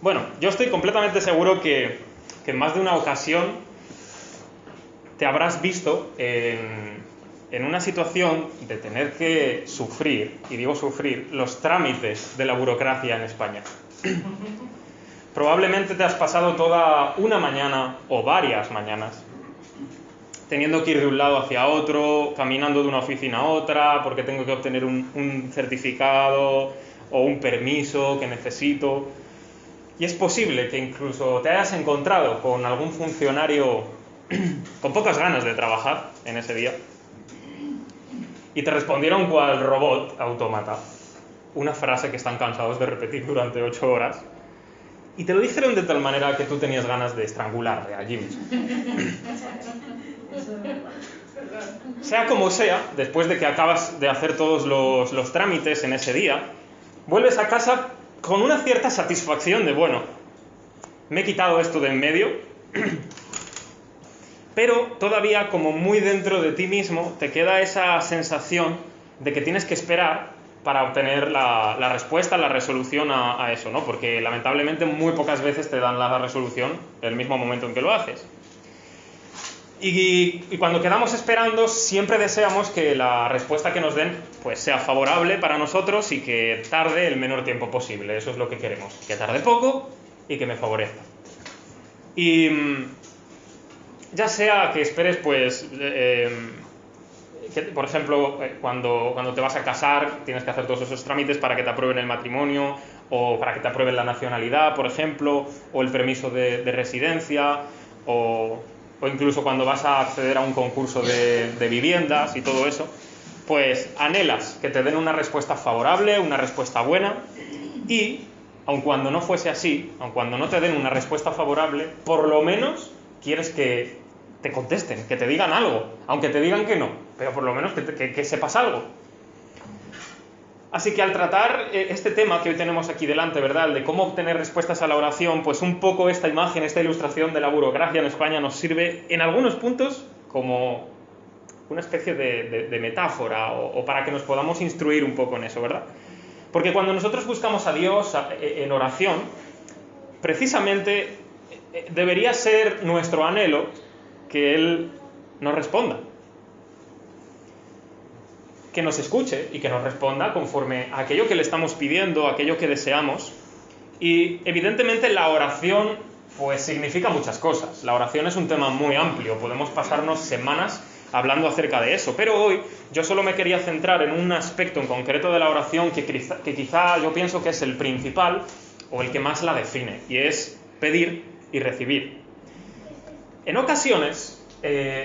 Bueno, yo estoy completamente seguro que en más de una ocasión te habrás visto en una situación de tener que sufrir, y digo sufrir, los trámites de la burocracia en España. Probablemente te has pasado toda una mañana o varias mañanas teniendo que ir de un lado hacia otro, caminando de una oficina a otra, porque tengo que obtener un certificado o un permiso que necesito. Y es posible que incluso te hayas encontrado con algún funcionario con pocas ganas de trabajar en ese día y te respondieron cual robot autómata una frase que están cansados de repetir durante 8 horas y te lo dijeron de tal manera que tú tenías ganas de estrangularle allí mismo. Sea como sea, después de que acabas de hacer todos los trámites en ese día, vuelves a casa con una cierta satisfacción de, bueno, me he quitado esto de en medio, pero todavía como muy dentro de ti mismo te queda esa sensación de que tienes que esperar para obtener la respuesta, la resolución a eso, ¿no? Porque lamentablemente muy pocas veces te dan la resolución el mismo momento en que lo haces. Y cuando quedamos esperando, siempre deseamos que la respuesta que nos den pues sea favorable para nosotros y que tarde el menor tiempo posible. Eso es lo que queremos, que tarde poco y que me favorezca. Y ya sea que esperes, pues, que, por ejemplo, cuando te vas a casar, tienes que hacer todos esos trámites para que te aprueben el matrimonio, o para que te aprueben la nacionalidad, por ejemplo, o el permiso de residencia, o incluso cuando vas a acceder a un concurso de viviendas y todo eso, pues anhelas que te den una respuesta favorable, una respuesta buena, y, aun cuando no fuese así, aun cuando no te den una respuesta favorable, por lo menos quieres que te contesten, que te digan algo, aunque te digan que no, pero por lo menos que sepas algo. Así que al tratar este tema que hoy tenemos aquí delante, ¿verdad?, el de cómo obtener respuestas a la oración, pues un poco esta imagen, esta ilustración de la burocracia en España nos sirve en algunos puntos como una especie de metáfora o para que nos podamos instruir un poco en eso, ¿verdad? Porque cuando nosotros buscamos a Dios en oración, precisamente debería ser nuestro anhelo que Él nos responda, que nos escuche y que nos responda conforme a aquello que le estamos pidiendo, aquello que deseamos. Y evidentemente la oración pues significa muchas cosas. La oración es un tema muy amplio, podemos pasarnos semanas hablando acerca de eso, pero hoy yo solo me quería centrar en un aspecto en concreto de la oración que quizá yo pienso que es el principal o el que más la define, y es pedir y recibir. En ocasiones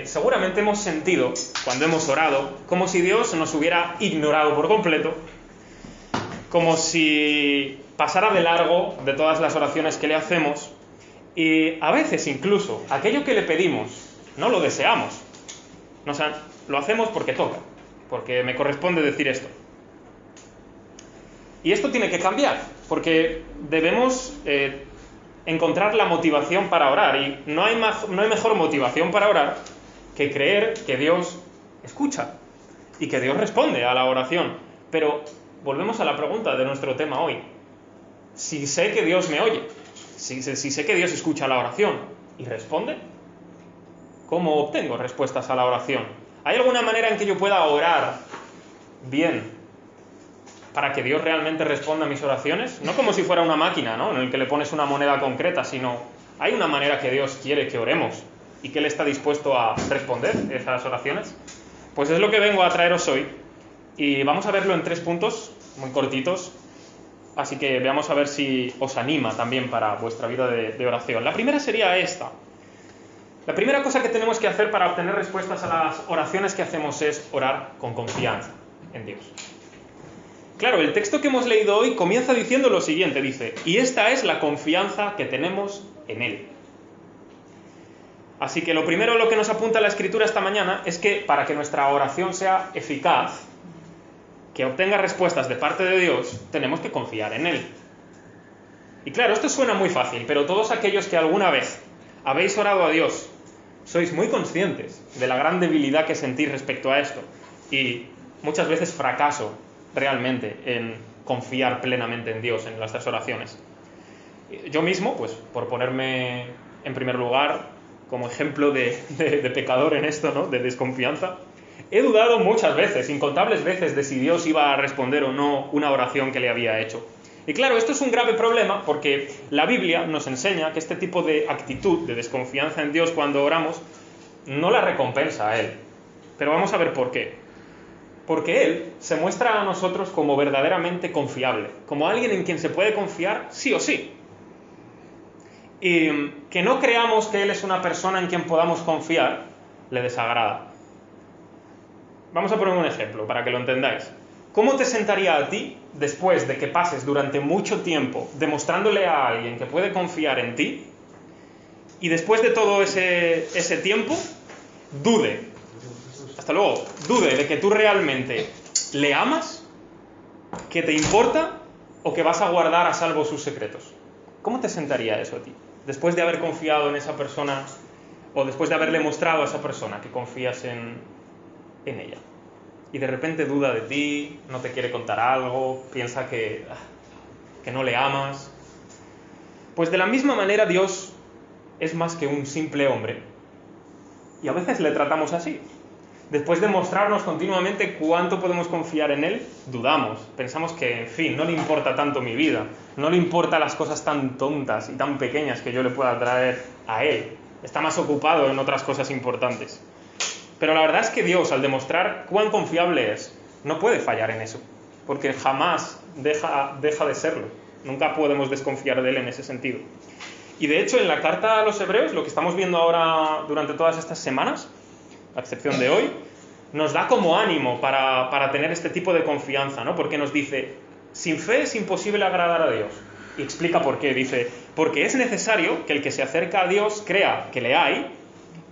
seguramente hemos sentido, cuando hemos orado, como si Dios nos hubiera ignorado por completo, como si pasara de largo de todas las oraciones que le hacemos, y a veces incluso aquello que le pedimos no lo deseamos. O sea, lo hacemos porque toca, porque me corresponde decir esto. Y esto tiene que cambiar, porque debemos encontrar la motivación para orar, y no hay mejor motivación para orar que creer que Dios escucha y que Dios responde a la oración. Pero volvemos a la pregunta de nuestro tema hoy. Si sé que Dios me oye, si sé que Dios escucha la oración y responde, ¿cómo obtengo respuestas a la oración? ¿Hay alguna manera en que yo pueda orar bien para que Dios realmente responda a mis oraciones? No como si fuera una máquina, ¿no?, en el que le pones una moneda concreta, sino hay una manera que Dios quiere que oremos y que Él está dispuesto a responder esas oraciones. Pues es lo que vengo a traeros hoy, y vamos a verlo en 3 puntos muy cortitos, así que veamos a ver si os anima también para vuestra vida de oración. La primera sería esta. La primera cosa que tenemos que hacer para obtener respuestas a las oraciones que hacemos es orar con confianza en Dios. Claro, el texto que hemos leído hoy comienza diciendo lo siguiente, dice: y esta es la confianza que tenemos en Él. Así que lo primero a lo que nos apunta la Escritura esta mañana es que para que nuestra oración sea eficaz, que obtenga respuestas de parte de Dios, tenemos que confiar en Él. Y claro, esto suena muy fácil, pero todos aquellos que alguna vez habéis orado a Dios, sois muy conscientes de la gran debilidad que sentís respecto a esto, y muchas veces fracaso realmente en confiar plenamente en Dios en nuestras oraciones. Yo mismo, pues por ponerme en primer lugar como ejemplo de pecador en esto, ¿no? De desconfianza, he dudado muchas veces, incontables veces, de si Dios iba a responder o no una oración que le había hecho. Y claro, esto es un grave problema porque la Biblia nos enseña que este tipo de actitud de desconfianza en Dios cuando oramos no la recompensa a Él. Pero vamos a ver por qué. Porque Él se muestra a nosotros como verdaderamente confiable, como alguien en quien se puede confiar sí o sí. Y que no creamos que Él es una persona en quien podamos confiar, le desagrada. Vamos a poner un ejemplo para que lo entendáis. ¿Cómo te sentaría a ti después de que pases durante mucho tiempo demostrándole a alguien que puede confiar en ti y después de todo ese tiempo dude, hasta luego, dude de que tú realmente le amas, que te importa o que vas a guardar a salvo sus secretos? ¿Cómo te sentaría eso a ti? Después de haber confiado en esa persona o después de haberle mostrado a esa persona que confías en ella. Y de repente duda de ti, no te quiere contar algo, piensa que no le amas. Pues de la misma manera Dios es más que un simple hombre. Y a veces le tratamos así. Después de mostrarnos continuamente cuánto podemos confiar en Él, dudamos. Pensamos que, en fin, no le importa tanto mi vida, no le importan las cosas tan tontas y tan pequeñas que yo le pueda traer a Él. Está más ocupado en otras cosas importantes. Pero la verdad es que Dios, al demostrar cuán confiable es, no puede fallar en eso, porque jamás deja de serlo. Nunca podemos desconfiar de Él en ese sentido. Y de hecho, en la carta a los Hebreos, lo que estamos viendo ahora durante todas estas semanas, a excepción de hoy, nos da como ánimo para tener este tipo de confianza, ¿no? Porque nos dice, sin fe es imposible agradar a Dios. Y explica por qué. Dice, porque es necesario que el que se acerca a Dios crea que le hay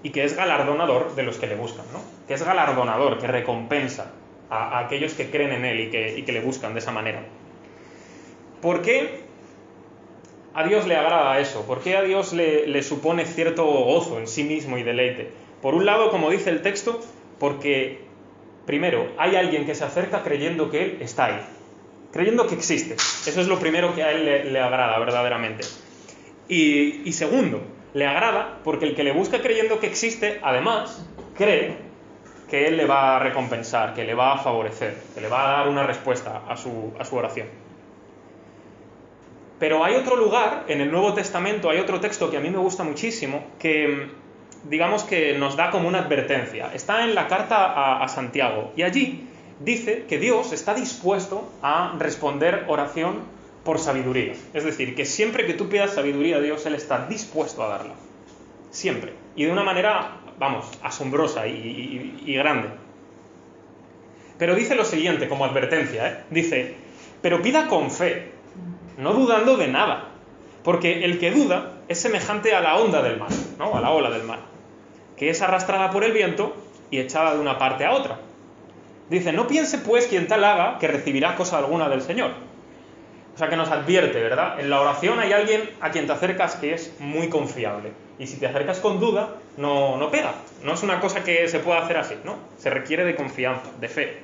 y que es galardonador de los que le buscan, ¿no? Que es galardonador, que recompensa a aquellos que creen en Él y que le buscan de esa manera. ¿Por qué a Dios le agrada eso? ¿Por qué a Dios le supone cierto gozo en sí mismo y deleite? Por un lado, como dice el texto, porque, primero, hay alguien que se acerca creyendo que Él está ahí, creyendo que existe. Eso es lo primero que a Él le agrada verdaderamente. Y segundo, le agrada porque el que le busca creyendo que existe, además, cree que Él le va a recompensar, que le va a favorecer, que le va a dar una respuesta a su oración. Pero hay otro lugar, en el Nuevo Testamento, hay otro texto que a mí me gusta muchísimo, que digamos que nos da como una advertencia. Está en la carta a Santiago, y allí dice que Dios está dispuesto a responder oración por sabiduría. Es decir, que siempre que tú pidas sabiduría a Dios, Él está dispuesto a darla. Siempre. Y de una manera, vamos, asombrosa y grande. Pero dice lo siguiente, como advertencia, ¿eh? Dice, pero pida con fe, no dudando de nada. Porque el que duda es semejante a la onda del mar, ¿no? A la ola del mar, que es arrastrada por el viento y echada de una parte a otra. Dice, no piense pues quien tal haga que recibirá cosa alguna del Señor. O sea que nos advierte, ¿verdad? En la oración hay alguien a quien te acercas que es muy confiable. Y si te acercas con duda, no pega. No es una cosa que se pueda hacer así, ¿no? Se requiere de confianza, de fe.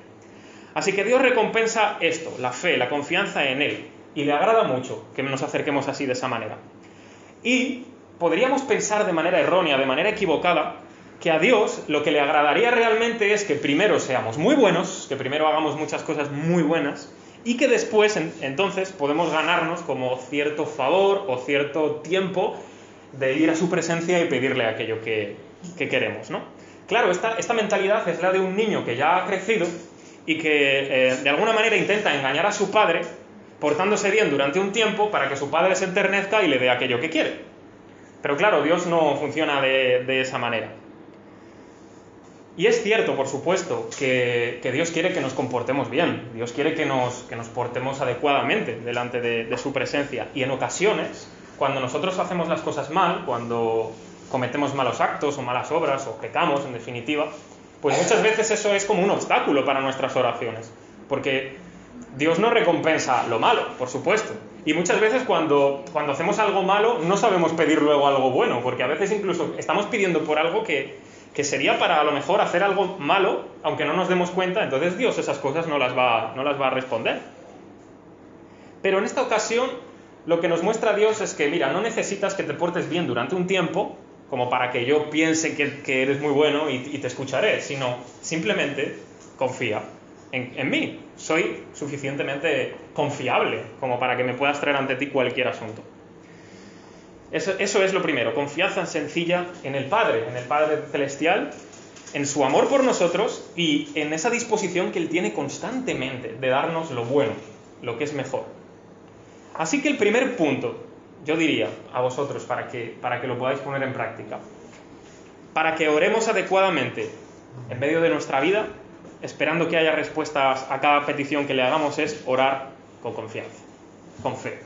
Así que Dios recompensa esto, la fe, la confianza en Él. Y le agrada mucho que nos acerquemos así de esa manera. Y podríamos pensar de manera errónea, de manera equivocada, que a Dios lo que le agradaría realmente es que primero seamos muy buenos, que primero hagamos muchas cosas muy buenas, y que después, entonces, podemos ganarnos como cierto favor o cierto tiempo de ir a su presencia y pedirle aquello que queremos, ¿no? Claro, esta mentalidad es la de un niño que ya ha crecido y que de alguna manera intenta engañar a su padre portándose bien durante un tiempo para que su padre se enternezca y le dé aquello que quiere. Pero claro, Dios no funciona de esa manera. Y es cierto, por supuesto, que Dios quiere que nos comportemos bien. Dios quiere que nos portemos adecuadamente delante de su presencia. Y en ocasiones, cuando nosotros hacemos las cosas mal, cuando cometemos malos actos o malas obras, o pecamos, en definitiva, pues muchas veces eso es como un obstáculo para nuestras oraciones. Porque Dios no recompensa lo malo, por supuesto. Y muchas veces cuando hacemos algo malo, no sabemos pedir luego algo bueno, porque a veces incluso estamos pidiendo por algo que sería para a lo mejor hacer algo malo, aunque no nos demos cuenta, entonces Dios esas cosas no las va a responder. Pero en esta ocasión lo que nos muestra Dios es que, mira, no necesitas que te portes bien durante un tiempo, como para que yo piense que eres muy bueno y te escucharé, sino simplemente confía en mí. Soy suficientemente confiable como para que me puedas traer ante ti cualquier asunto. Eso es lo primero, confianza sencilla en el Padre Celestial, en su amor por nosotros y en esa disposición que Él tiene constantemente de darnos lo bueno, lo que es mejor. Así que el primer punto, yo diría a vosotros, para que lo podáis poner en práctica, para que oremos adecuadamente en medio de nuestra vida, esperando que haya respuestas a cada petición que le hagamos, es orar con confianza, con fe.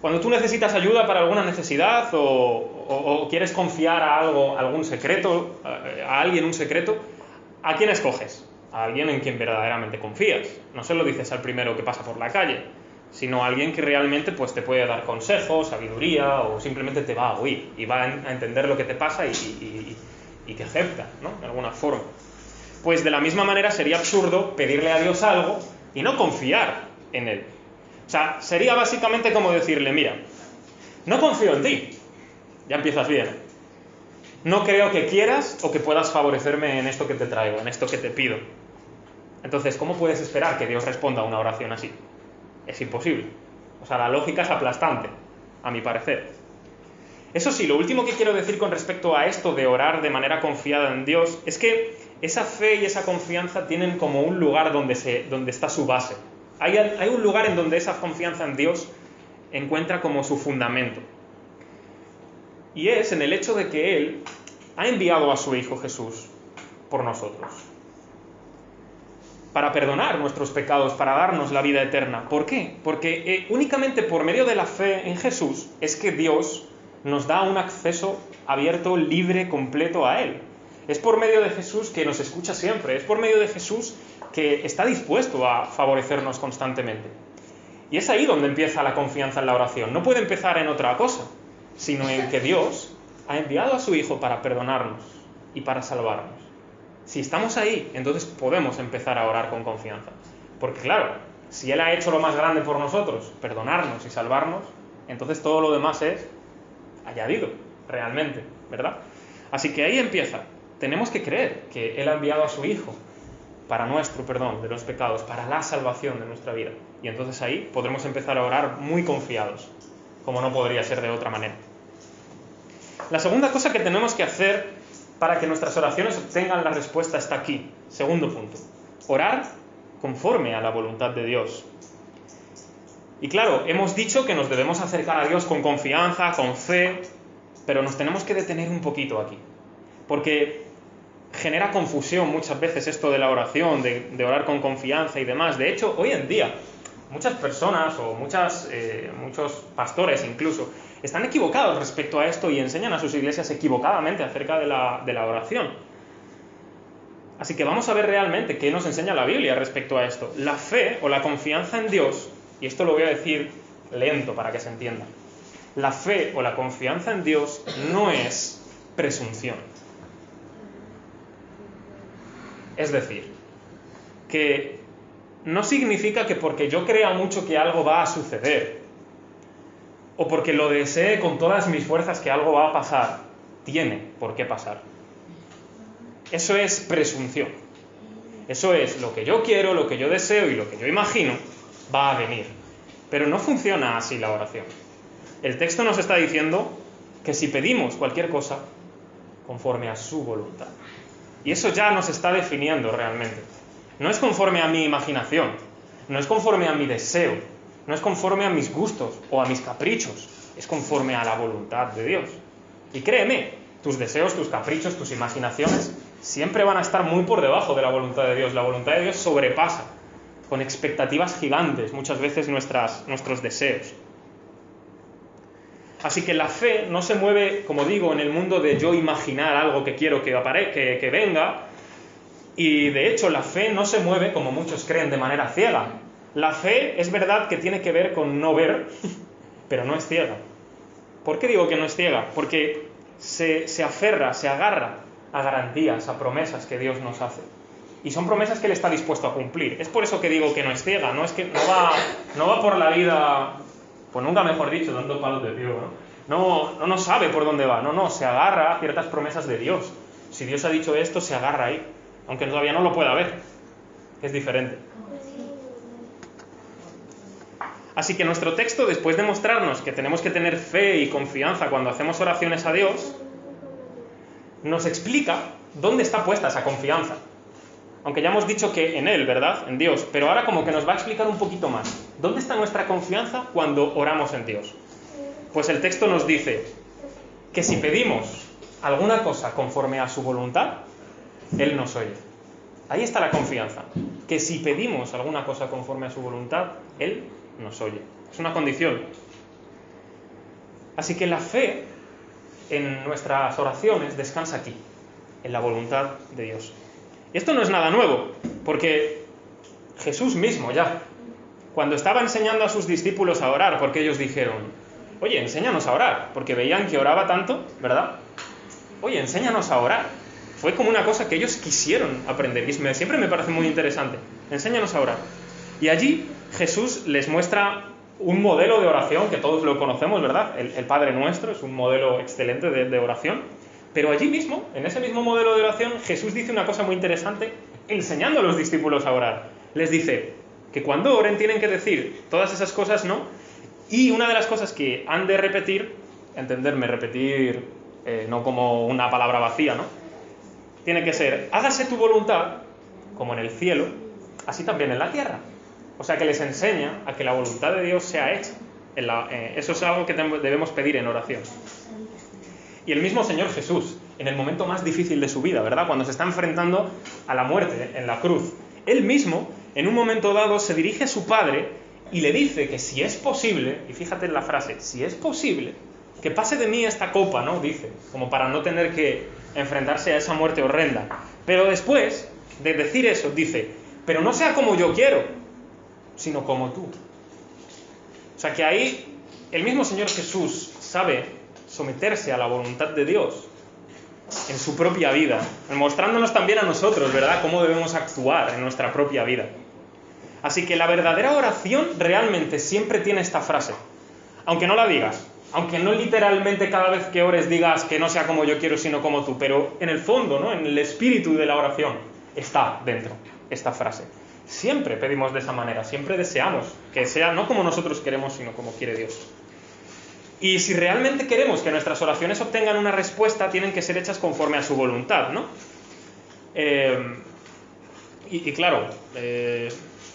Cuando tú necesitas ayuda para alguna necesidad o quieres confiar a algún secreto, a alguien un secreto, ¿a quién escoges? A alguien en quien verdaderamente confías. No se lo dices al primero que pasa por la calle, sino a alguien que realmente pues, te puede dar consejos, sabiduría, o simplemente te va a oír y va a entender lo que te pasa y te acepta, ¿no? De alguna forma. Pues de la misma manera sería absurdo pedirle a Dios algo y no confiar en Él. O sea, sería básicamente como decirle, mira, no confío en ti. Ya empiezas bien. No creo que quieras o que puedas favorecerme en esto que te traigo, en esto que te pido. Entonces, ¿cómo puedes esperar que Dios responda a una oración así? Es imposible. O sea, la lógica es aplastante, a mi parecer. Eso sí, lo último que quiero decir con respecto a esto de orar de manera confiada en Dios es que esa fe y esa confianza tienen como un lugar donde está su base. Hay un lugar en donde esa confianza en Dios encuentra como su fundamento. Y es en el hecho de que Él ha enviado a su Hijo Jesús por nosotros, para perdonar nuestros pecados, para darnos la vida eterna. ¿Por qué? Porque únicamente por medio de la fe en Jesús es que Dios nos da un acceso abierto, libre, completo a Él. Es por medio de Jesús que nos escucha siempre, es por medio de Jesús que está dispuesto a favorecernos constantemente. Y es ahí donde empieza la confianza en la oración. No puede empezar en otra cosa, sino en que Dios ha enviado a su Hijo para perdonarnos y para salvarnos. Si estamos ahí, entonces podemos empezar a orar con confianza. Porque claro, si Él ha hecho lo más grande por nosotros, perdonarnos y salvarnos, entonces todo lo demás es añadido, realmente, ¿verdad? Así que ahí empieza. Tenemos que creer que Él ha enviado a su Hijo para nuestro perdón de los pecados, para la salvación de nuestra vida. Y entonces ahí podremos empezar a orar muy confiados, como no podría ser de otra manera. La segunda cosa que tenemos que hacer para que nuestras oraciones obtengan la respuesta está aquí. Segundo punto. Orar conforme a la voluntad de Dios. Y claro, hemos dicho que nos debemos acercar a Dios con confianza, con fe, pero nos tenemos que detener un poquito aquí. Porque genera confusión muchas veces esto de la oración, de orar con confianza y demás. De hecho, hoy en día, muchas personas o muchos pastores incluso están equivocados respecto a esto y enseñan a sus iglesias equivocadamente acerca de la oración. Así que vamos a ver realmente qué nos enseña la Biblia respecto a esto. La fe o la confianza en Dios, y esto lo voy a decir lento para que se entienda, la fe o la confianza en Dios no es presunción. Es decir, que no significa que porque yo crea mucho que algo va a suceder, o porque lo desee con todas mis fuerzas que algo va a pasar, tiene por qué pasar. Eso es presunción. Eso es lo que yo quiero, lo que yo deseo y lo que yo imagino va a venir. Pero no funciona así la oración. El texto nos está diciendo que si pedimos cualquier cosa, conforme a su voluntad. Y eso ya nos está definiendo realmente. No es conforme a mi imaginación, no es conforme a mi deseo, no es conforme a mis gustos o a mis caprichos, es conforme a la voluntad de Dios. Y créeme, tus deseos, tus caprichos, tus imaginaciones siempre van a estar muy por debajo de la voluntad de Dios. La voluntad de Dios sobrepasa con expectativas gigantes muchas veces nuestros deseos. Así que la fe no se mueve, como digo, en el mundo de yo imaginar algo que quiero que venga, y de hecho la fe no se mueve, como muchos creen, de manera ciega. La fe es verdad que tiene que ver con no ver, pero no es ciega. ¿Por qué digo que no es ciega? Porque se aferra, se agarra a garantías, a promesas que Dios nos hace. Y son promesas que Él está dispuesto a cumplir. Es por eso que digo que no es ciega, no es que no va por la vida pues nunca mejor dicho, dando palos de ciego, no sabe por dónde va, se agarra a ciertas promesas de Dios. Si Dios ha dicho esto, se agarra ahí, aunque todavía no lo pueda ver, que es diferente. Así que nuestro texto, después de mostrarnos que tenemos que tener fe y confianza cuando hacemos oraciones a Dios, nos explica dónde está puesta esa confianza. Aunque ya hemos dicho que en Él, ¿verdad? En Dios. Pero ahora como que nos va a explicar un poquito más. ¿Dónde está nuestra confianza cuando oramos en Dios? Pues el texto nos dice que si pedimos alguna cosa conforme a su voluntad, Él nos oye. Ahí está la confianza. Que si pedimos alguna cosa conforme a su voluntad, Él nos oye. Es una condición. Así que la fe en nuestras oraciones descansa aquí, en la voluntad de Dios. Y esto no es nada nuevo, porque Jesús mismo ya, cuando estaba enseñando a sus discípulos a orar, porque ellos dijeron, oye, enséñanos a orar, porque veían que oraba tanto, ¿verdad? Oye, enséñanos a orar. Fue como una cosa que ellos quisieron aprender, y siempre me parece muy interesante. Enséñanos a orar. Y allí Jesús les muestra un modelo de oración, que todos lo conocemos, ¿verdad? El Padre Nuestro es un modelo excelente de oración. Pero allí mismo, en ese mismo modelo de oración, Jesús dice una cosa muy interesante, enseñando a los discípulos a orar. Les dice que cuando oren tienen que decir todas esas cosas, ¿no? Y una de las cosas que han de repetir, entenderme, repetir no como una palabra vacía, ¿no? Tiene que ser, hágase tu voluntad, como en el cielo, así también en la tierra. O sea que les enseña a que la voluntad de Dios sea hecha. Eso es algo que debemos pedir en oración. Y el mismo Señor Jesús, en el momento más difícil de su vida, ¿verdad? Cuando se está enfrentando a la muerte en la cruz, Él mismo, en un momento dado, se dirige a su Padre y le dice que si es posible, y fíjate en la frase, si es posible, que pase de mí esta copa, ¿no? Dice, como para no tener que enfrentarse a esa muerte horrenda. Pero después de decir eso, dice, pero no sea como yo quiero, sino como tú. O sea que ahí el mismo Señor Jesús sabe someterse a la voluntad de Dios en su propia vida, mostrándonos también a nosotros, ¿verdad?, cómo debemos actuar en nuestra propia vida. Así que la verdadera oración realmente siempre tiene esta frase, aunque no la digas, aunque no literalmente cada vez que ores digas que no sea como yo quiero, sino como tú, pero en el fondo, ¿no?, en el espíritu de la oración está dentro esta frase. Siempre pedimos de esa manera, siempre deseamos que sea no como nosotros queremos, sino como quiere Dios. Y si realmente queremos que nuestras oraciones obtengan una respuesta, tienen que ser hechas conforme a su voluntad, ¿no? Claro,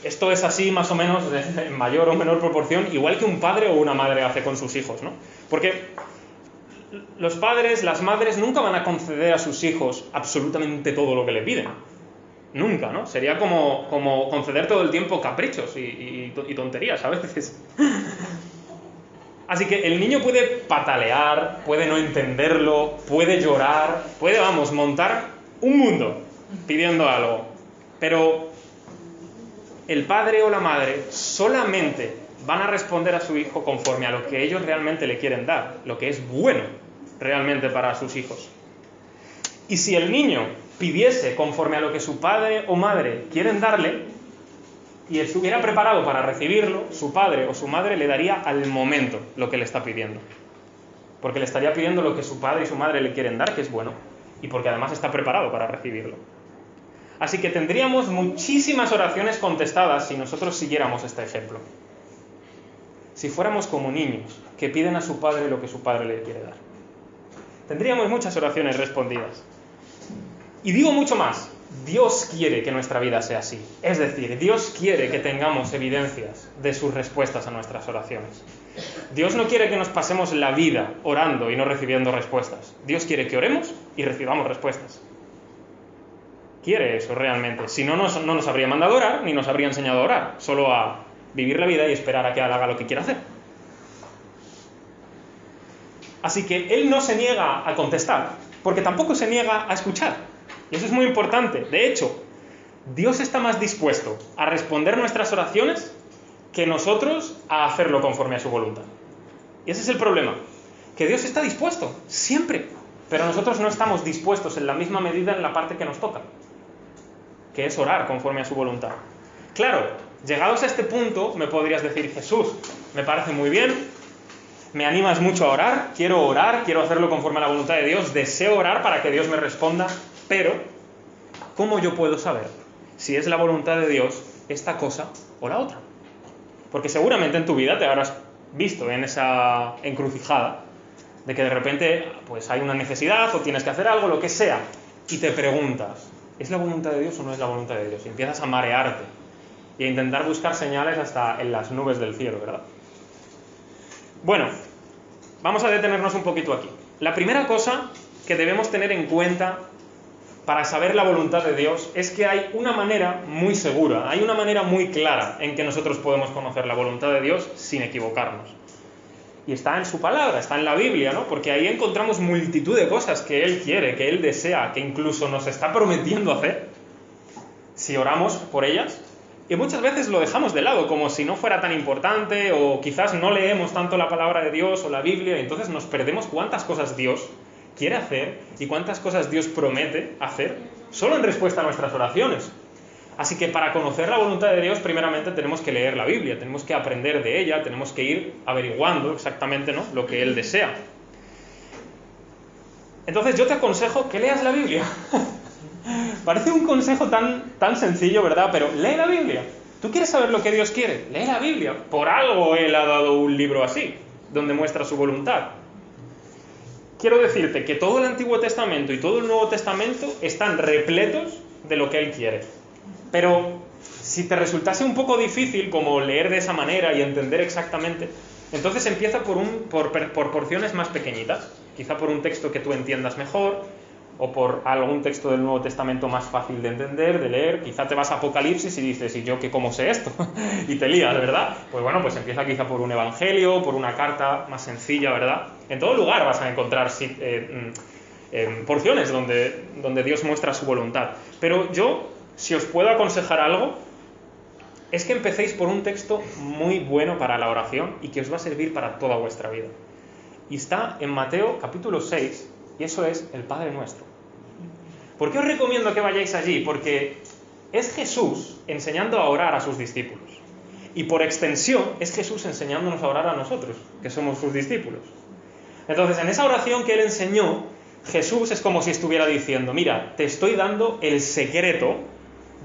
esto es así más o menos en mayor o menor proporción, igual que un padre o una madre hace con sus hijos, ¿no? Porque los padres, las madres nunca van a conceder a sus hijos absolutamente todo lo que le piden. Nunca, ¿no? Sería como conceder todo el tiempo caprichos y tonterías a veces. Así que el niño puede patalear, puede no entenderlo, puede llorar, puede, montar un mundo pidiendo algo. Pero el padre o la madre solamente van a responder a su hijo conforme a lo que ellos realmente le quieren dar, lo que es bueno realmente para sus hijos. Y si el niño pidiese conforme a lo que su padre o madre quieren darle, y estuviera preparado para recibirlo, su padre o su madre le daría al momento lo que le está pidiendo. Porque le estaría pidiendo lo que su padre y su madre le quieren dar, que es bueno, y porque además está preparado para recibirlo. Así que tendríamos muchísimas oraciones contestadas si nosotros siguiéramos este ejemplo. Si fuéramos como niños que piden a su padre lo que su padre le quiere dar. Tendríamos muchas oraciones respondidas. Y digo mucho más. Dios quiere que nuestra vida sea así. Es decir, Dios quiere que tengamos evidencias de sus respuestas a nuestras oraciones. Dios no quiere que nos pasemos la vida orando y no recibiendo respuestas. Dios quiere que oremos y recibamos respuestas. Quiere eso realmente. Si no, no nos habría mandado a orar, ni nos habría enseñado a orar. Solo a vivir la vida y esperar a que Él haga lo que quiera hacer. Así que Él no se niega a contestar, porque tampoco se niega a escuchar. Y eso es muy importante. De hecho, Dios está más dispuesto a responder nuestras oraciones que nosotros a hacerlo conforme a su voluntad. Y ese es el problema. Que Dios está dispuesto, siempre. Pero nosotros no estamos dispuestos en la misma medida en la parte que nos toca. Que es orar conforme a su voluntad. Claro, Llegados a este punto, me podrías decir: Jesús, me parece muy bien, me animas mucho a orar, quiero hacerlo conforme a la voluntad de Dios, deseo orar para que Dios me responda, pero ¿cómo yo puedo saber si es la voluntad de Dios esta cosa o la otra? Porque seguramente en tu vida te habrás visto en esa encrucijada de que de repente pues hay una necesidad o tienes que hacer algo, lo que sea, y te preguntas: ¿es la voluntad de Dios o no es la voluntad de Dios? Y empiezas a marearte y a intentar buscar señales hasta en las nubes del cielo, ¿verdad? Bueno, vamos a detenernos un poquito aquí. La primera cosa que debemos tener en cuenta para saber la voluntad de Dios es que hay una manera muy segura, hay una manera muy clara en que nosotros podemos conocer la voluntad de Dios sin equivocarnos. Y está en su palabra, está en la Biblia, ¿no? Porque ahí encontramos multitud de cosas que Él quiere, que Él desea, que incluso nos está prometiendo hacer, si oramos por ellas. Y muchas veces lo dejamos de lado, como si no fuera tan importante, o quizás no leemos tanto la palabra de Dios o la Biblia, y entonces nos perdemos cuántas cosas Dios quiere hacer y cuántas cosas Dios promete hacer, solo en respuesta a nuestras oraciones. Así que para conocer la voluntad de Dios, primeramente tenemos que leer la Biblia, tenemos que aprender de ella, tenemos que ir averiguando exactamente, ¿no?, lo que Él desea. Entonces yo te aconsejo que leas la Biblia. Parece un consejo tan sencillo, ¿verdad? Pero lee la Biblia. ¿Tú quieres saber lo que Dios quiere? Lee la Biblia. Por algo Él ha dado un libro así, donde muestra su voluntad. Quiero decirte que todo el Antiguo Testamento y todo el Nuevo Testamento están repletos de lo que Él quiere. Pero si te resultase un poco difícil como leer de esa manera y entender exactamente, entonces empieza por porciones más pequeñitas. Quizá por un texto que tú entiendas mejor, o por algún texto del Nuevo Testamento más fácil de entender, de leer. Quizá te vas a Apocalipsis y dices: ¿y yo cómo sé esto? Y te lías, ¿verdad? Pues bueno, pues empieza quizá por un evangelio, por una carta más sencilla, ¿verdad? En todo lugar vas a encontrar porciones donde Dios muestra su voluntad. Pero yo, si os puedo aconsejar algo, es que empecéis por un texto muy bueno para la oración y que os va a servir para toda vuestra vida. Y está en Mateo capítulo 6, y eso es el Padre Nuestro. ¿Por qué os recomiendo que vayáis allí? Porque es Jesús enseñando a orar a sus discípulos. Y por extensión es Jesús enseñándonos a orar a nosotros, que somos sus discípulos. Entonces, en esa oración que Él enseñó, Jesús es como si estuviera diciendo: mira, te estoy dando el secreto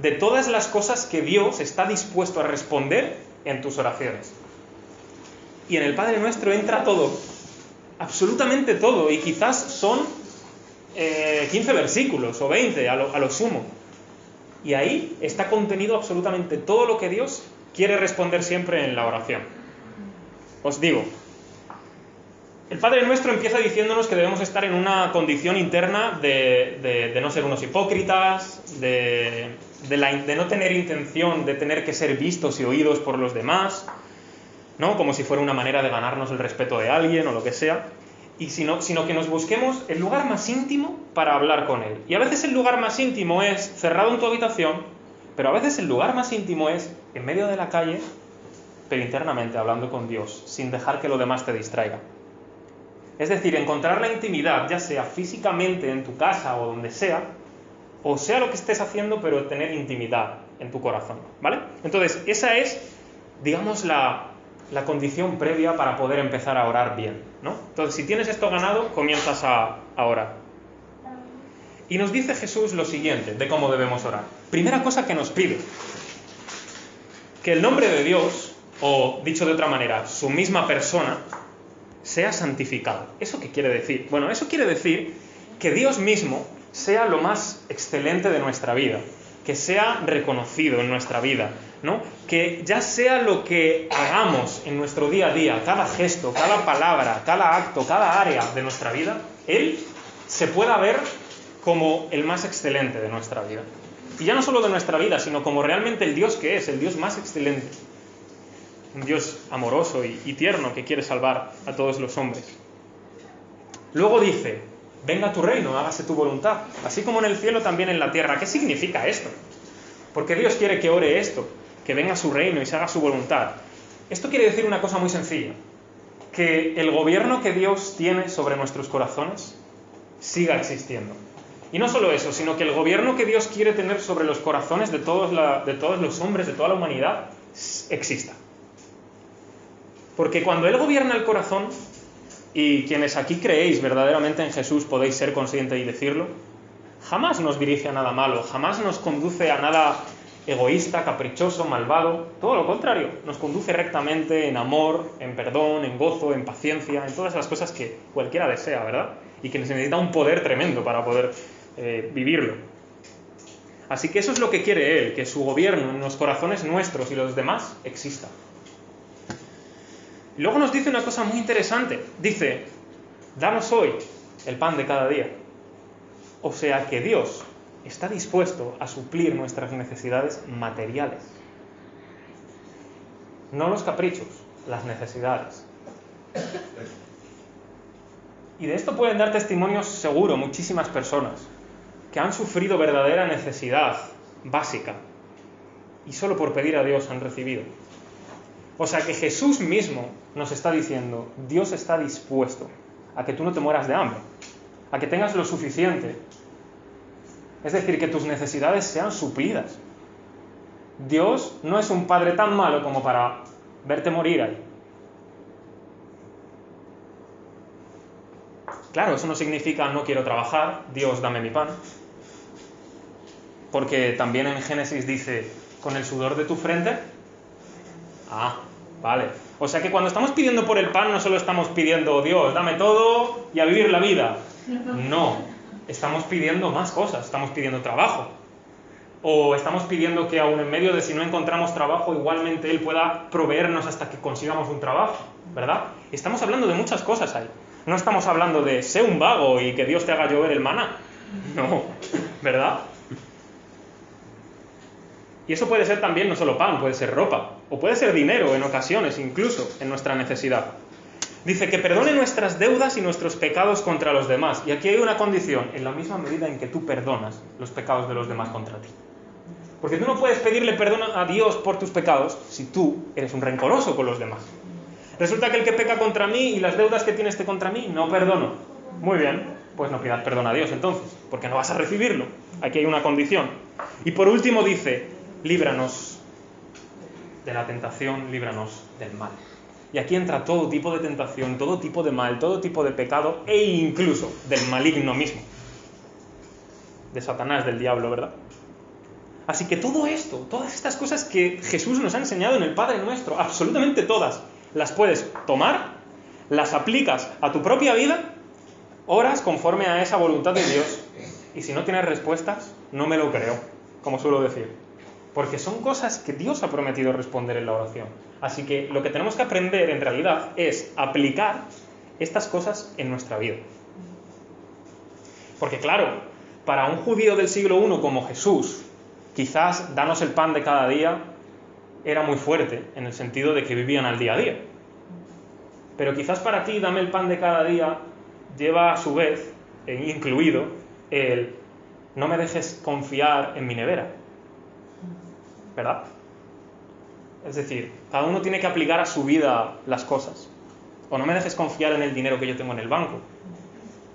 de todas las cosas que Dios está dispuesto a responder en tus oraciones. Y en el Padre Nuestro entra todo, absolutamente todo, y quizás son 15 versículos o 20 a lo sumo. Y ahí está contenido absolutamente todo lo que Dios quiere responder siempre en la oración. Os digo, el Padre Nuestro empieza diciéndonos que debemos estar en una condición interna de no ser unos hipócritas, de no tener intención de tener que ser vistos y oídos por los demás, ¿no?, como si fuera una manera de ganarnos el respeto de alguien o lo que sea, sino que nos busquemos el lugar más íntimo para hablar con Él. Y a veces el lugar más íntimo es cerrado en tu habitación, pero a veces el lugar más íntimo es en medio de la calle, pero internamente hablando con Dios, sin dejar que lo demás te distraiga. Es decir, encontrar la intimidad, ya sea físicamente en tu casa o donde sea, o sea lo que estés haciendo, pero tener intimidad en tu corazón, ¿vale? Entonces, esa es, digamos, la condición previa para poder empezar a orar bien, ¿no? Entonces, si tienes esto ganado, comienzas a orar. Y nos dice Jesús lo siguiente de cómo debemos orar. Primera cosa que nos pide: que el nombre de Dios, o dicho de otra manera, su misma persona, sea santificado. ¿Eso qué quiere decir? Bueno, eso quiere decir que Dios mismo sea lo más excelente de nuestra vida, que sea reconocido en nuestra vida, ¿no? Que ya sea lo que hagamos en nuestro día a día, cada gesto, cada palabra, cada acto, cada área de nuestra vida, Él se pueda ver como el más excelente de nuestra vida. Y ya no solo de nuestra vida, sino como realmente el Dios que es, el Dios más excelente. Un Dios amoroso y tierno que quiere salvar a todos los hombres. Luego dice: venga tu reino, hágase tu voluntad, así como en el cielo también en la tierra. ¿Qué significa esto? Porque Dios quiere que ore esto, que venga su reino y se haga su voluntad. Esto quiere decir una cosa muy sencilla: que el gobierno que Dios tiene sobre nuestros corazones siga existiendo. Y no solo eso, sino que el gobierno que Dios quiere tener sobre los corazones de todos los hombres, de toda la humanidad, exista. Porque cuando Él gobierna el corazón, y quienes aquí creéis verdaderamente en Jesús podéis ser conscientes y decirlo, jamás nos dirige a nada malo, jamás nos conduce a nada egoísta, caprichoso, malvado. Todo lo contrario, nos conduce rectamente en amor, en perdón, en gozo, en paciencia, en todas las cosas que cualquiera desea, ¿verdad? Y que se necesita un poder tremendo para poder vivirlo. Así que eso es lo que quiere Él, que su gobierno en los corazones nuestros y los demás exista. Y luego nos dice una cosa muy interesante. Dice, danos hoy el pan de cada día. O sea que Dios está dispuesto a suplir nuestras necesidades materiales. No los caprichos, las necesidades. Y de esto pueden dar testimonio seguro muchísimas personas que han sufrido verdadera necesidad básica y solo por pedir a Dios han recibido. O sea que Jesús mismo nos está diciendo, Dios está dispuesto a que tú no te mueras de hambre, a que tengas lo suficiente. Es decir, que tus necesidades sean suplidas. Dios no es un padre tan malo como para verte morir ahí. Claro, eso no significa no quiero trabajar, Dios dame mi pan. Porque también en Génesis dice, con el sudor de tu frente. Ah, vale. O sea que cuando estamos pidiendo por el pan no solo estamos pidiendo, Dios, dame todo y a vivir la vida. No, estamos pidiendo más cosas, estamos pidiendo trabajo. O estamos pidiendo que aún en medio de si no encontramos trabajo, igualmente Él pueda proveernos hasta que consigamos un trabajo, ¿verdad? Estamos hablando de muchas cosas ahí. No estamos hablando de sé un vago y que Dios te haga llover el maná. No, ¿verdad? Y eso puede ser también no solo pan, puede ser ropa, o puede ser dinero en ocasiones, incluso en nuestra necesidad. Dice que perdone nuestras deudas y nuestros pecados contra los demás. Y aquí hay una condición, en la misma medida en que tú perdonas los pecados de los demás contra ti. Porque tú no puedes pedirle perdón a Dios por tus pecados si tú eres un rencoroso con los demás. Resulta que el que peca contra mí y las deudas que tiene este contra mí, no perdono. Muy bien, pues no pidas perdón a Dios entonces, porque no vas a recibirlo. Aquí hay una condición. Y por último dice, líbranos de la tentación, líbranos del mal. Y aquí entra todo tipo de tentación, todo tipo de mal, todo tipo de pecado e incluso del maligno mismo. De Satanás, del diablo, ¿verdad? Así que todo esto, todas estas cosas que Jesús nos ha enseñado en el Padre Nuestro, absolutamente todas, las puedes tomar, las aplicas a tu propia vida, oras conforme a esa voluntad de Dios, y si no tienes respuestas, no me lo creo, como suelo decir. Porque son cosas que Dios ha prometido responder en la oración. Así que lo que tenemos que aprender en realidad es aplicar estas cosas en nuestra vida. Porque claro, para un judío del siglo I como Jesús, quizás danos el pan de cada día era muy fuerte, en el sentido de que vivían al día a día. Pero quizás para ti, dame el pan de cada día, lleva a su vez, incluido, el no me dejes confiar en mi nevera. ¿Verdad? Es decir, cada uno tiene que aplicar a su vida las cosas. O no me dejes confiar en el dinero que yo tengo en el banco.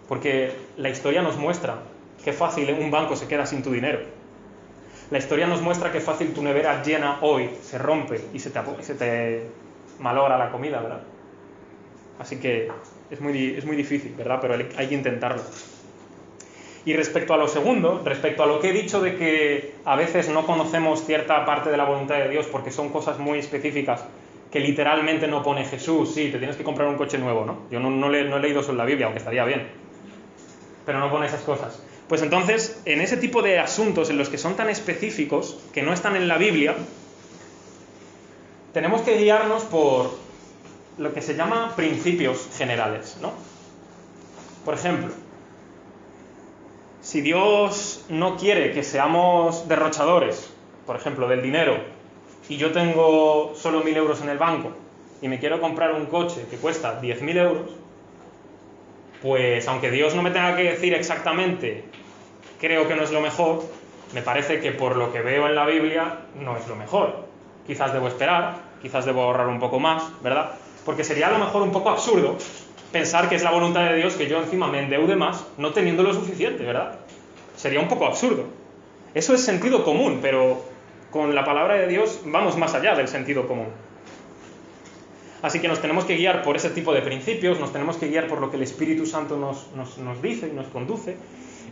Porque la historia nos muestra qué fácil un banco se queda sin tu dinero. La historia nos muestra qué fácil tu nevera llena hoy se rompe y se te malogra la comida, ¿verdad? Así que es muy difícil, ¿verdad? Pero hay que intentarlo. Y respecto a lo segundo, respecto a lo que he dicho de que a veces no conocemos cierta parte de la voluntad de Dios porque son cosas muy específicas que literalmente no pone Jesús, sí, te tienes que comprar un coche nuevo, ¿no? Yo no he leído eso en la Biblia, aunque estaría bien. Pero no pone esas cosas. Pues entonces, en ese tipo de asuntos en los que son tan específicos, que no están en la Biblia, tenemos que guiarnos por lo que se llama principios generales, ¿no? Por ejemplo, si Dios no quiere que seamos derrochadores, por ejemplo, del dinero, y yo tengo solo 1.000 euros en el banco y me quiero comprar un coche que cuesta 10.000 euros, pues aunque Dios no me tenga que decir exactamente creo que no es lo mejor, me parece que por lo que veo en la Biblia no es lo mejor. Quizás debo esperar, quizás debo ahorrar un poco más, ¿verdad? Porque sería a lo mejor un poco absurdo pensar que es la voluntad de Dios que yo encima me endeude más no teniendo lo suficiente, ¿verdad? Sería un poco absurdo. Eso es sentido común, pero con la palabra de Dios vamos más allá del sentido común. Así que nos tenemos que guiar por ese tipo de principios, nos tenemos que guiar por lo que el Espíritu Santo nos dice y nos conduce,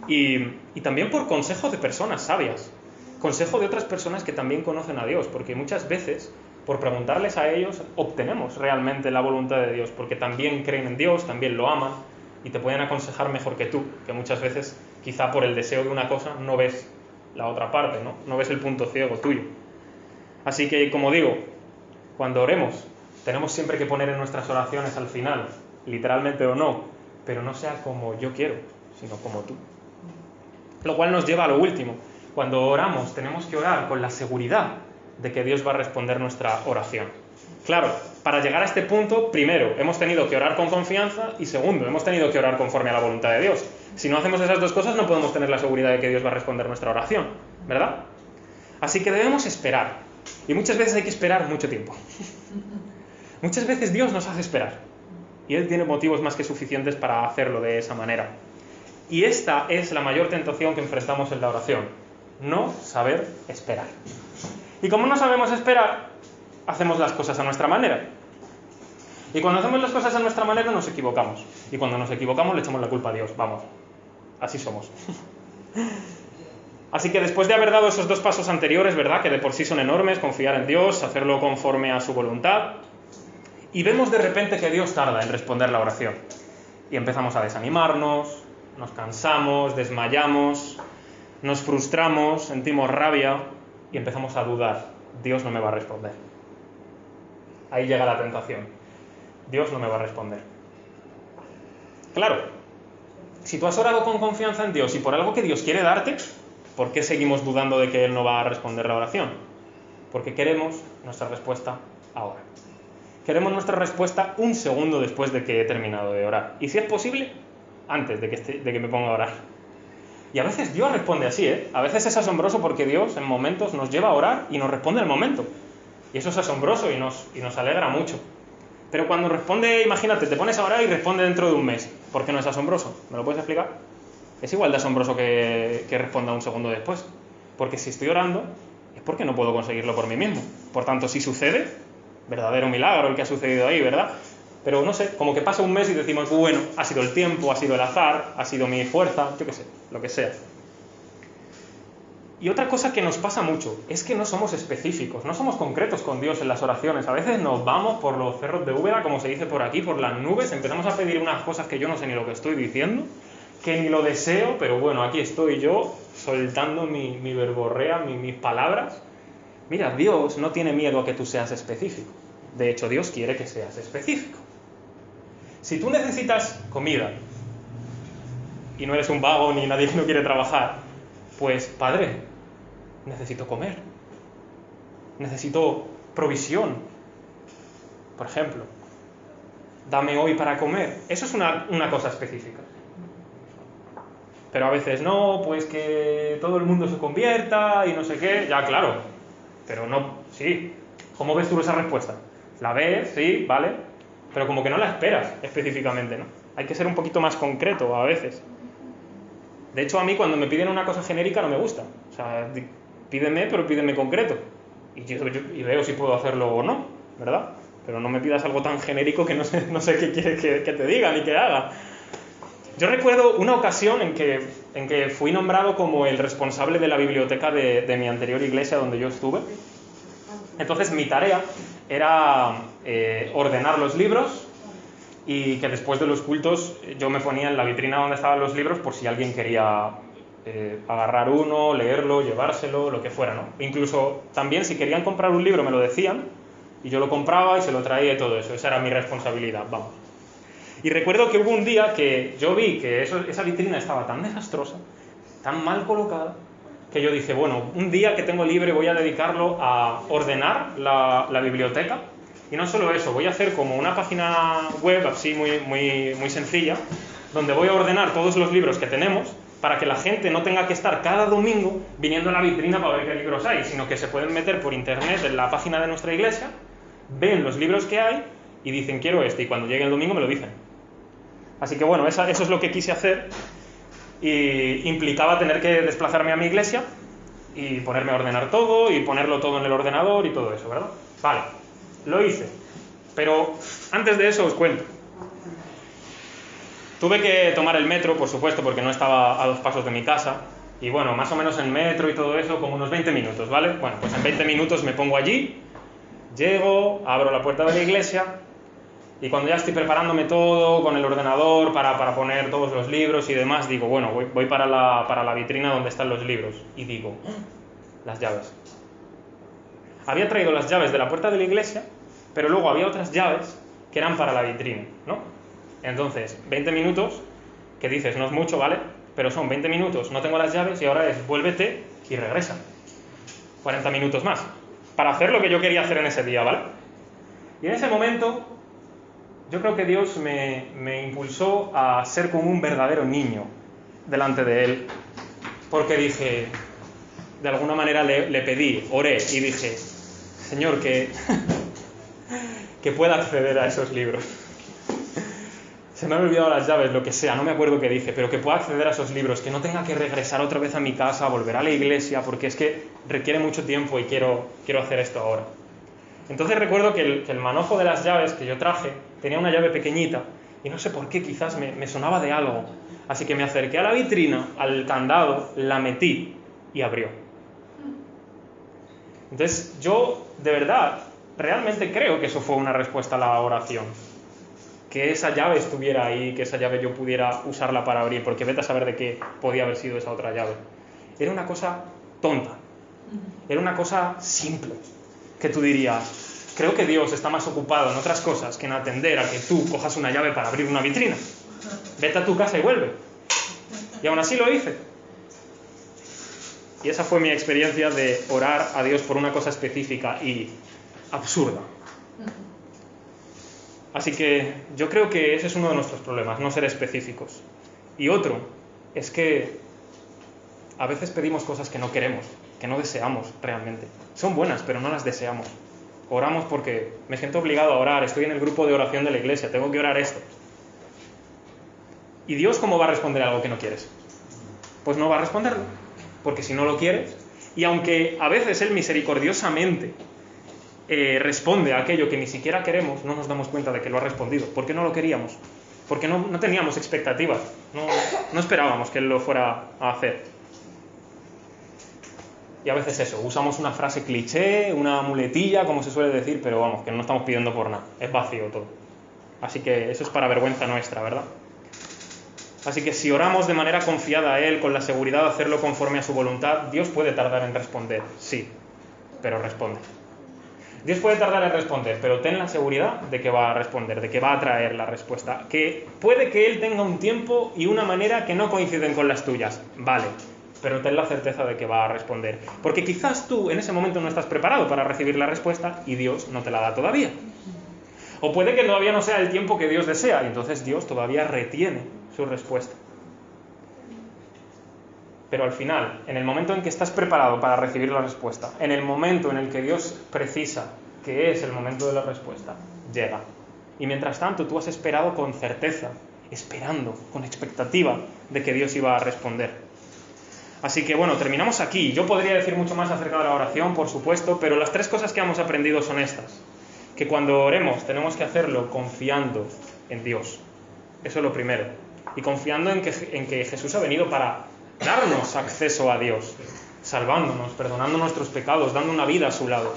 y también por consejo de personas sabias, consejo de otras personas que también conocen a Dios, porque muchas veces, por preguntarles a ellos, obtenemos realmente la voluntad de Dios, porque también creen en Dios, también lo aman, y te pueden aconsejar mejor que tú, que muchas veces, quizá por el deseo de una cosa, no ves la otra parte, ¿no? No ves el punto ciego tuyo. Así que, como digo, cuando oremos, tenemos siempre que poner en nuestras oraciones al final, literalmente o no, pero no sea como yo quiero, sino como tú. Lo cual nos lleva a lo último. Cuando oramos, tenemos que orar con la seguridad de que Dios va a responder nuestra oración. Claro, para llegar a este punto, primero, hemos tenido que orar con confianza y segundo, hemos tenido que orar conforme a la voluntad de Dios. Si no hacemos esas dos cosas, no podemos tener la seguridad de que Dios va a responder nuestra oración, ¿verdad? Así que debemos esperar. Y muchas veces hay que esperar mucho tiempo. Muchas veces Dios nos hace esperar. Y Él tiene motivos más que suficientes para hacerlo de esa manera. Y esta es la mayor tentación que enfrentamos en la oración. No saber esperar. Y como no sabemos esperar, hacemos las cosas a nuestra manera. Y cuando hacemos las cosas a nuestra manera nos equivocamos. Y cuando nos equivocamos le echamos la culpa a Dios. Vamos, así somos. Así que después de haber dado esos dos pasos anteriores, ¿verdad? Que de por sí son enormes, confiar en Dios, hacerlo conforme a su voluntad, y vemos de repente que Dios tarda en responder la oración. Y empezamos a desanimarnos, nos cansamos, desmayamos, nos frustramos, sentimos rabia y empezamos a dudar. Dios no me va a responder. Ahí llega la tentación. Dios no me va a responder. Claro, si tú has orado con confianza en Dios y por algo que Dios quiere darte, ¿por qué seguimos dudando de que Él no va a responder la oración? Porque queremos nuestra respuesta ahora. Queremos nuestra respuesta un segundo después de que he terminado de orar. Y si es posible, antes de que me ponga a orar. Y a veces Dios responde así, ¿eh? A veces es asombroso porque Dios en momentos nos lleva a orar y nos responde al momento. Y eso es asombroso y nos alegra mucho. Pero cuando responde, imagínate, te pones a orar y responde dentro de un mes. ¿Por qué no es asombroso? ¿Me lo puedes explicar? Es igual de asombroso que responda un segundo después. Porque si estoy orando, es porque no puedo conseguirlo por mí mismo. Por tanto, si sucede, verdadero milagro el que ha sucedido ahí, ¿verdad? Pero no sé, como que pasa un mes y decimos, bueno, ha sido el tiempo, ha sido el azar, ha sido mi fuerza, yo qué sé, lo que sea. Y otra cosa que nos pasa mucho es que no somos específicos, no somos concretos con Dios en las oraciones. A veces nos vamos por los cerros de Úbeda, como se dice por aquí, por las nubes, empezamos a pedir unas cosas que yo no sé ni lo que estoy diciendo, que ni lo deseo, pero bueno, aquí estoy yo soltando mi verborrea, mis palabras. Mira, Dios no tiene miedo a que tú seas específico. De hecho, Dios quiere que seas específico. Si tú necesitas comida y no eres un vago ni nadie que no quiere trabajar, pues, Padre, necesito comer. Necesito provisión. Por ejemplo, dame hoy para comer. Eso es una cosa específica. Pero a veces no, pues que todo el mundo se convierta y no sé qué. Ya, claro. Pero no, sí. ¿Cómo ves tú esa respuesta? La ves, sí, vale. Pero como que no la esperas específicamente, ¿no? Hay que ser un poquito más concreto a veces. De hecho, a mí cuando me piden una cosa genérica no me gusta. O sea, pídeme, pero pídeme concreto. Y veo si puedo hacerlo o no, ¿verdad? Pero no me pidas algo tan genérico que no sé qué quieres que te diga ni que haga. Yo recuerdo una ocasión en que fui nombrado como el responsable de la biblioteca de mi anterior iglesia donde yo estuve. Entonces mi tarea era ordenar los libros y que después de los cultos yo me ponía en la vitrina donde estaban los libros por si alguien quería agarrar uno, leerlo, llevárselo, lo que fuera, ¿no? Incluso también si querían comprar un libro me lo decían y yo lo compraba y se lo traía y todo eso. Esa era mi responsabilidad, vamos. Y recuerdo que hubo un día que yo vi que esa vitrina estaba tan desastrosa, tan mal colocada, que yo dije, bueno, un día que tengo libre voy a dedicarlo a ordenar la biblioteca. Y no solo eso, voy a hacer como una página web así muy sencilla, donde voy a ordenar todos los libros que tenemos para que la gente no tenga que estar cada domingo viniendo a la vitrina para ver qué libros hay, sino que se pueden meter por internet en la página de nuestra iglesia, ven los libros que hay y dicen quiero este, y cuando llegue el domingo me lo dicen. Así que bueno, eso es lo que quise hacer y implicaba tener que desplazarme a mi iglesia y ponerme a ordenar todo y ponerlo todo en el ordenador y todo eso, ¿verdad? Vale, lo hice. Pero antes de eso os cuento. Tuve que tomar el metro, por supuesto, porque no estaba a 2 pasos de mi casa. Y bueno, más o menos en metro y todo eso, como unos 20 minutos, ¿vale? Bueno, pues en 20 minutos me pongo allí, llego, abro la puerta de la iglesia y cuando ya estoy preparándome todo con el ordenador para poner todos los libros y demás, digo, bueno, voy para la vitrina donde están los libros. Y digo, las llaves. Había traído las llaves de la puerta de la iglesia, pero luego había otras llaves que eran para la vitrina, ¿no? Entonces, 20 minutos, que dices, no es mucho, ¿vale? Pero son 20 minutos, no tengo las llaves y ahora es vuélvete y regresa. 40 minutos más, para hacer lo que yo quería hacer en ese día, ¿vale? Y en ese momento, yo creo que Dios me impulsó a ser como un verdadero niño delante de Él, porque dije, de alguna manera le pedí, oré y dije, Señor, que pueda acceder a esos libros. Se me han olvidado las llaves, lo que sea, no me acuerdo qué dije, pero que pueda acceder a esos libros, que no tenga que regresar otra vez a mi casa, volver a la iglesia, porque es que requiere mucho tiempo y quiero hacer esto ahora. Entonces recuerdo que el manojo de las llaves que yo traje tenía una llave pequeñita y no sé por qué, quizás me sonaba de algo. Así que me acerqué a la vitrina, al candado, la metí y abrió. Entonces yo, de verdad, realmente creo que eso fue una respuesta a la oración. Que esa llave estuviera ahí, que esa llave yo pudiera usarla para abrir, porque vete a saber de qué podía haber sido esa otra llave. Era una cosa tonta, era una cosa simple, que tú dirías, creo que Dios está más ocupado en otras cosas que en atender a que tú cojas una llave para abrir una vitrina. Vete a tu casa y vuelve. Y aún así lo hice. Y esa fue mi experiencia de orar a Dios por una cosa específica y absurda. Así que yo creo que ese es uno de nuestros problemas, no ser específicos. Y otro es que a veces pedimos cosas que no queremos, que no deseamos realmente. Son buenas, pero no las deseamos. Oramos porque me siento obligado a orar, estoy en el grupo de oración de la iglesia, tengo que orar esto. ¿Y Dios cómo va a responder algo que no quieres? Pues no va a responderlo, porque si no lo quieres, y aunque a veces Él misericordiosamente responde a aquello que ni siquiera queremos, no nos damos cuenta de que lo ha respondido, porque no lo queríamos, porque no teníamos expectativas, no esperábamos que Él lo fuera a hacer. Y a veces eso, usamos una frase cliché, una muletilla, como se suele decir, pero vamos, que no estamos pidiendo por nada, es vacío todo. Así que eso es para vergüenza nuestra, ¿verdad? Así que si oramos de manera confiada a Él, con la seguridad de hacerlo conforme a su voluntad, Dios puede tardar en responder, sí, pero responde. Dios puede tardar en responder, pero ten la seguridad de que va a responder, de que va a traer la respuesta. Que puede que Él tenga un tiempo y una manera que no coinciden con las tuyas, vale, pero ten la certeza de que va a responder. Porque quizás tú en ese momento no estás preparado para recibir la respuesta y Dios no te la da todavía. O puede que todavía no sea el tiempo que Dios desea y entonces Dios todavía retiene su respuesta. Pero al final, en el momento en que estás preparado para recibir la respuesta, en el momento en el que Dios precisa que es el momento de la respuesta, llega. Y mientras tanto, tú has esperado con certeza, esperando, con expectativa de que Dios iba a responder. Así que bueno, terminamos aquí. Yo podría decir mucho más acerca de la oración, por supuesto, pero las 3 cosas que hemos aprendido son estas. Que cuando oremos tenemos que hacerlo confiando en Dios. Eso es lo primero. Y confiando en que Jesús ha venido para darnos acceso a Dios, salvándonos, perdonando nuestros pecados, dando una vida a su lado.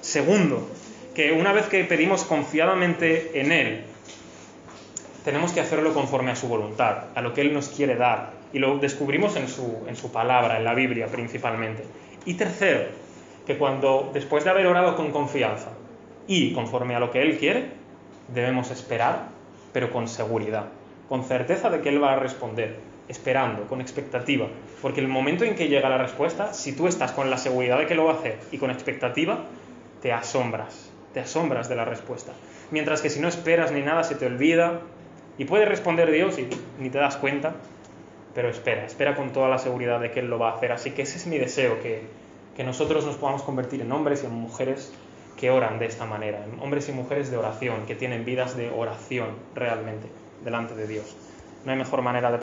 Segundo, que una vez que pedimos confiadamente en Él, tenemos que hacerlo conforme a su voluntad, a lo que Él nos quiere dar. Y lo descubrimos en su palabra, en la Biblia principalmente. Y tercero, que después de haber orado con confianza y conforme a lo que Él quiere, debemos esperar, pero con seguridad, con certeza de que Él va a responder. Esperando, con expectativa, porque el momento en que llega la respuesta, si tú estás con la seguridad de que lo va a hacer y con expectativa, te asombras de la respuesta. Mientras que si no esperas ni nada, se te olvida y puede responder Dios y ni te das cuenta, pero espera con toda la seguridad de que Él lo va a hacer. Así que ese es mi deseo, que nosotros nos podamos convertir en hombres y en mujeres que oran de esta manera, en hombres y mujeres de oración, que tienen vidas de oración realmente delante de Dios. No hay mejor manera de